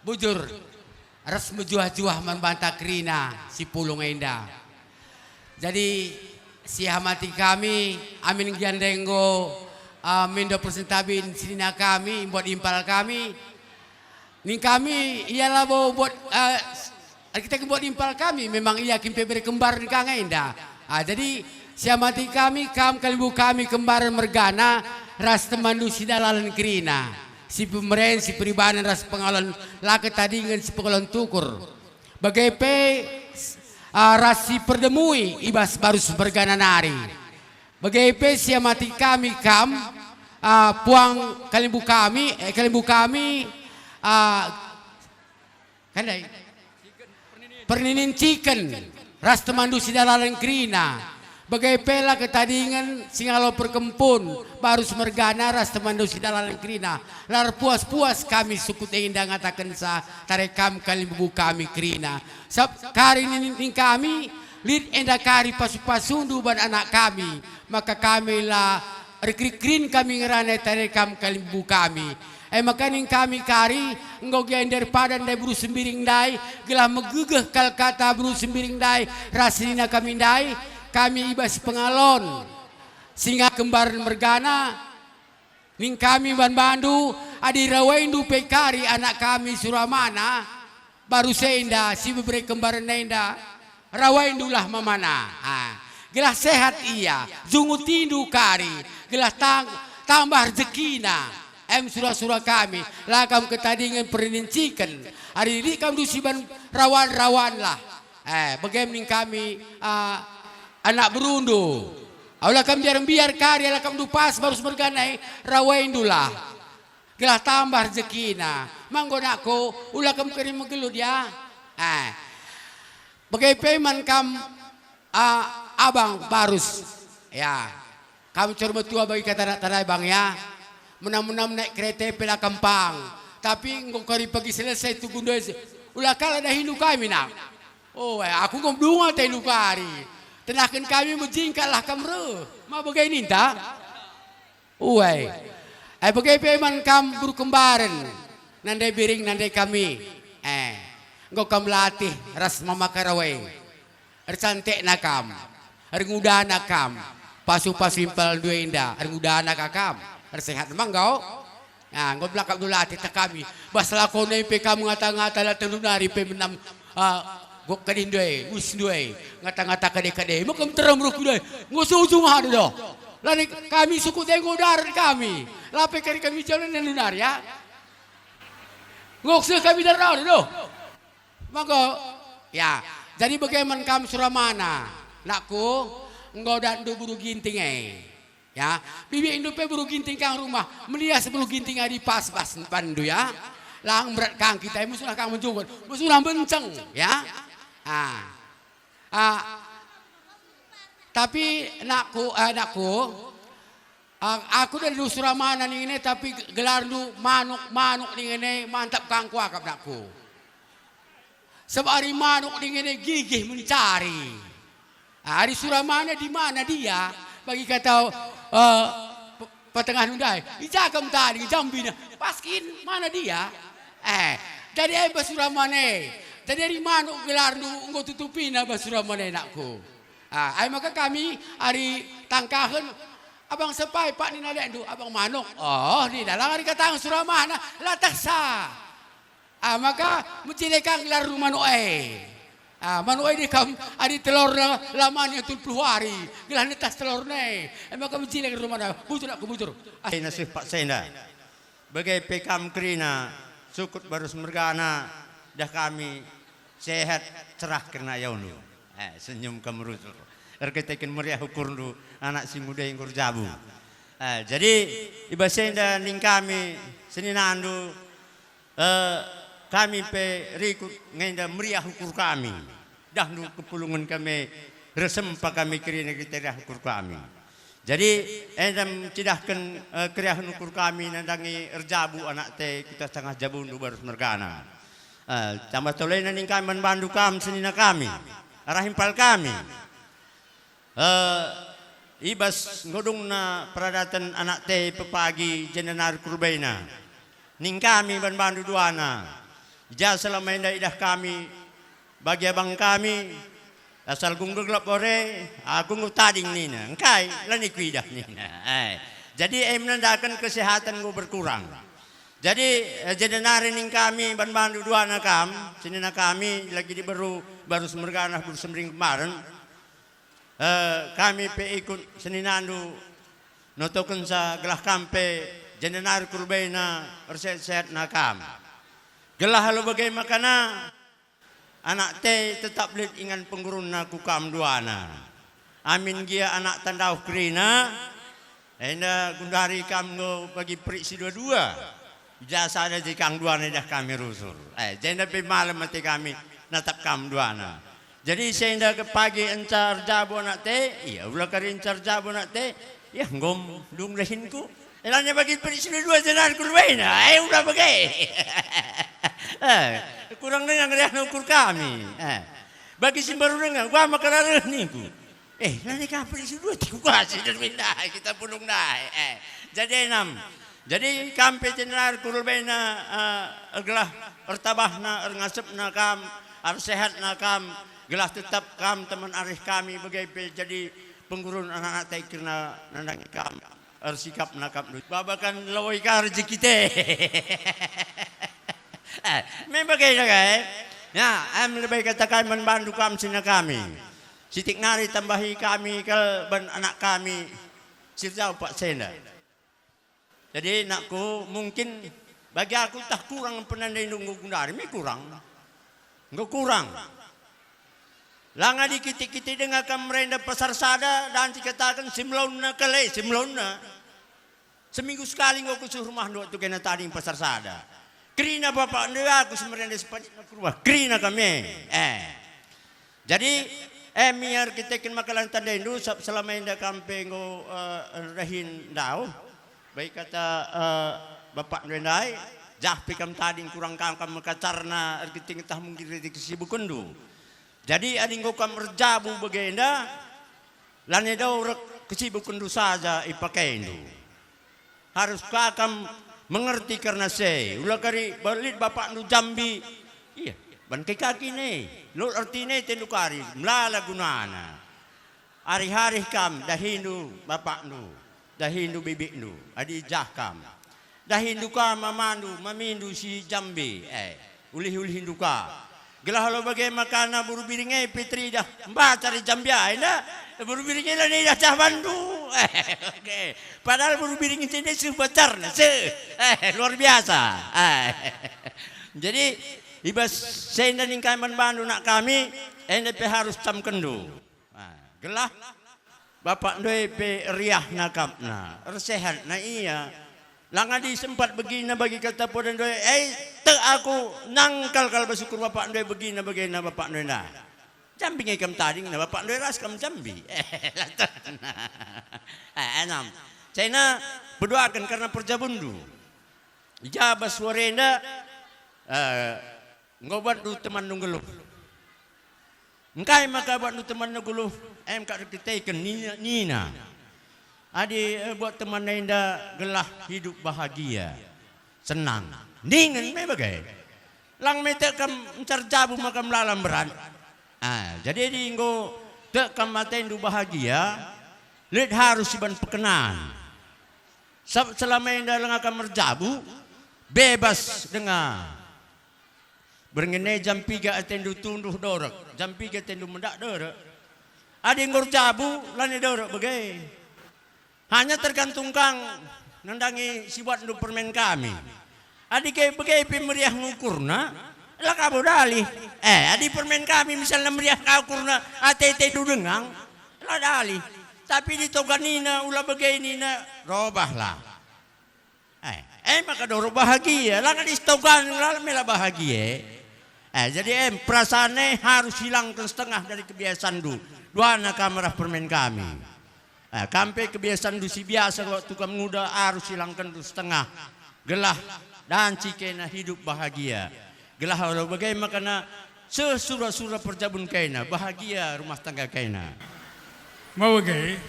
bujur ras mejuah-juah membantah kerina si pulung enda. Jadi si hamati kami amin giandenggo mindo persentabin sinina kami buat impal kami. Ning kami ialah buat kita buat impal kami memang ia kimpe beri kembar di kang enda. Jadi si hamati kami kalibu kami kembaran mergana ras temandu si dalalan kerina. Si pemeren, si peribanan ras pengalan laki tadi dengan si pengalan tukur. Bagaimana ras si perdemui ibas baru bergana nari. Bagaimana si mati kami puang kalimbu kami kandai perninin chicken ras temandu si dalalan kerina. Bagai pela ketadingan singalo perkempun baru semergana ras temandu si dalalan kerina. Lar puas-puas kami suku indah ngatakan sa tarekam kalimbu kami kerina. Sab kari ning kami lid enda kari pasu-pasundu ban anak kami. Maka kami lah rekrin kami ngerane tarekam kalimbu kami. Makaning kami kari ngogian daripada ndai buru sembiring dai gelah megegeh kal kata buru sembiring dai rasinina kami dai. Kami ibas pengalon singa kembaran mergana ning kami ban bandu adi rawaindu pekari anak kami suramana baru senda si bebre kembaran nenda rawaindulah mamana gelah sehat ia zungutindu kari gelah tambah rezekina surah-surah kami lakam ketadingan pernincikan hari ini kami dusiban rawan-rawan lah bagaimana kami anak berundu. Aulah kam biar karya lah kam dupas baru semerganai rawaindulah. Gelah tambah rezekina. Manggonako ulah kam kirim megelut ya. Bagai peman kam abang barus ya. Kamu coba tua bagi kata tanah bang ya. Menam-menam naik kereta pela kampang. Tapi engkau kari pagi selesai tu gundo ulah kala dah hindu kami nak. Oh aku ngomdunga teh hindu kari. Tenakan kami menjingkatlah kamera. Ma bagai ninta. Uai. Bagai peman kam buru kembaran. Nandai biring nandai kami. Engkau kam latih ras mama karawai. Ercantik nakam. Erguda nakam. Pasu-pasu impal dua indah. Erguda nakam. Ersehat memang kau. Engkau belakang dulu latih tak kami. Baslah kau nempe kamu ngata-ngata lah telunari pemenam. Gok kadin doy, us doy, ngata-ngata kade-kade, makam terang ruku doy, ngusung-usung ada doh. Lalu kami suku tengok darat kami, lape kari kami jalan dan lunar ya. Ngok kami darat doh. Maka ya, jadi bagaimana kamu suramana, nakku, engkau dan do buru ginting ya, bibi indupe buru ginting kang rumah, melihat sebelum ginting di pas pandu ya. Lang berat kang kita, musuh kang menjungut, musuh benceng ya. Tapi nakku, aku dari Suramana nih ini tapi gelar lu manuk nih ini mantap kang kuakap nakku. Sebab hari manuk nih ini gigih mencari. Hari Suramana di mana dia? Bagi kata petengah nundai, ijagam tadi jambina, paskin mana dia? Jadi Suramana. Tadi dari mana gelar lu engkau tutupin apa Suramana nakku. Maka kami hari tangkahan abang sepai pak ni nadek tu abang manuk. Oh di dalam hari kata Suramana latah sa. Maka mencilekan gelar lu manuk manuk di kam ada telur lamanya 70 hari. Gelar netas telur maka mencilekan rumah mana. Bujur aku bujur. Nasib Pak Senda. Bagai pekam kerina sukut baru semergana. Dah kami sehat cerah kena yaunu. Senyum kamu rusuk. Erketekin meriah ukur lu anak si muda yang kurjabu. Jadi ibasenda ning kami seninandu kami pe rikut ngenda meriah ukur kami. Dah nu kepulungan kami resempa kami kirina kriteria ukur kami. Jadi endam tidahkan kriah ukur kami nandangi erjabu anak te kita setengah jabundu baru mergana. Tambah tolenan ning kami membantu kami senina kami rahimpal kami ibas ngodung na peradatan anak te pepagi jenenar kurbaina ning kami membantu duana Ja selama indah idah kami bagi abang kami asal gunggul gelap ore aku ngutading nina engkai lani kuidah nina. Jadi menandakan kesehatan gue berkurang. Jadi naring kami ban bandu dua nakam sini kami lagi di baru semerganah baru semering kemarin kami pe ikut seninandu notoken sa gelah kampe jenenar kurbaina sehat nakam. Gelah halu bagai makana anak te tetap lihat ingan penggurun naku kam duana. Amin gia anak tandau krina. Enda gundari kam go bagi peri si dua-dua. Jasa ada di kang duana dah kami rusul. Jenda pe malam mati kami natap kam duana. Jadi senda ke pagi encar jabu anak te, iya ulah kari encar jabu anak te, ya ngom dung lehinku. Elanya bagi peri si dua jenar kurbaina. Udah bagai. Kurang dengan ngeriah ukur kami. Bagi si baru dengan gua makan niku. Nanti kapal isi dua tiku kasih dan pindah kita punung naik. Jadi 6. Jadi kampe jenar kurbaina gelah ertabahna ngasepna kam sehat nakam gelah tetap kam teman arif kami bagai jadi penggurun anak-anak tai kena nandang kam sikap nakam babakan lawai ka rezeki teh. Memang kayak ya, lebih katakan membantu kami sini kami. Sitik nari tambahi kami ke anak kami sirjau Pak Senda. Jadi nakku mungkin bagi aku tak kurang penandai nunggu gundari, mi kurang. Enggak kurang. Langa dikit-kit dengan merenda pasar sada dan dikatakan simlauna kale simlauna. Seminggu sekali ngau kusuh rumah dua tu kena tadi pasar sada. Krina bapak nda aku semerenda sepanjang kurwa. Krina kami. Jadi miar kita kin makalan tanda indu selama inda kampe ngo rahin dau. Baik kata bapak ndai jah pikam tadi kurang kam makacarna ergiting tah mungkin rezeki sibukundu. Jadi adi ngo kam rejabu bagenda lane dau rek kesibukundu saja ipakai indu. Harus kakam mengerti karena ulah kari balit bapak nu Jambi iya ban kaki nih lu artine tendu kari melala gunana hari-hari kam dahindu bapak nu dahindu bibi nu adi jahkam dahindu ka mamandu mamindu si Jambi ulih-ulih hinduka gelah lo bagai makana buru biringe Fitri dah mbak cari Jambi dah buru biringe lah dah cah bandu. Oke. Padahal buru biring ini sebentar, luar biasa. Jadi ibas saya dan ingkaman bandu nak kami, NDP harus cam kendu. Gelah bapak NDP riah nakapna, resehat na iya. Langadi sempat begina bagi kata podan doi, te aku nangkal kalau bersyukur bapak ndoi begina begina bapak ndoi nah. Jambi ngekam tadi na bapak ndoi ras kam Jambi. Enam. Saya berdoakan karena perjabundu. Ijabah suarenda ngobat du teman nunggeluh. Engkai maka buat du teman nunggeluh. Kak kita nina. Adi buat teman nenda gelah hidup bahagia, senang. Dingin me bagai. Lang me tekam mencarjabu makam lalam beran. Jadi di ngo tekam matendu bahagia, lid harus siban pekenan. Selama enda lang akan merjabu, bebas dengan berngene jam 3 atendu tunduh dorok, jam 3 atendu mendak dorok. Adi ngor jabu lani dorok bagai. Hanya tergantung kang nandangi si buat untuk permen kami. Adi kayak begai meriah ngukurna, lah kamu dali. Adi permen kami misalnya meriah kau kurna, ATT dudengang, lah dali. Tapi di toganina ulah begai nina, robahlah. Maka doro bahagia, lah di togan lah mela bahagia. Jadi perasaannya harus hilangkan setengah dari kebiasaan dua anak kamerah permen kami. Kampe kebiasaan dusi biasa waktu kamu muda harus hilangkan du setengah. Gelah dan cikena hidup bahagia. Gelah Allah bagaimana karena sesura-sura perjabun kaina bahagia rumah tangga kaina. Mau bagai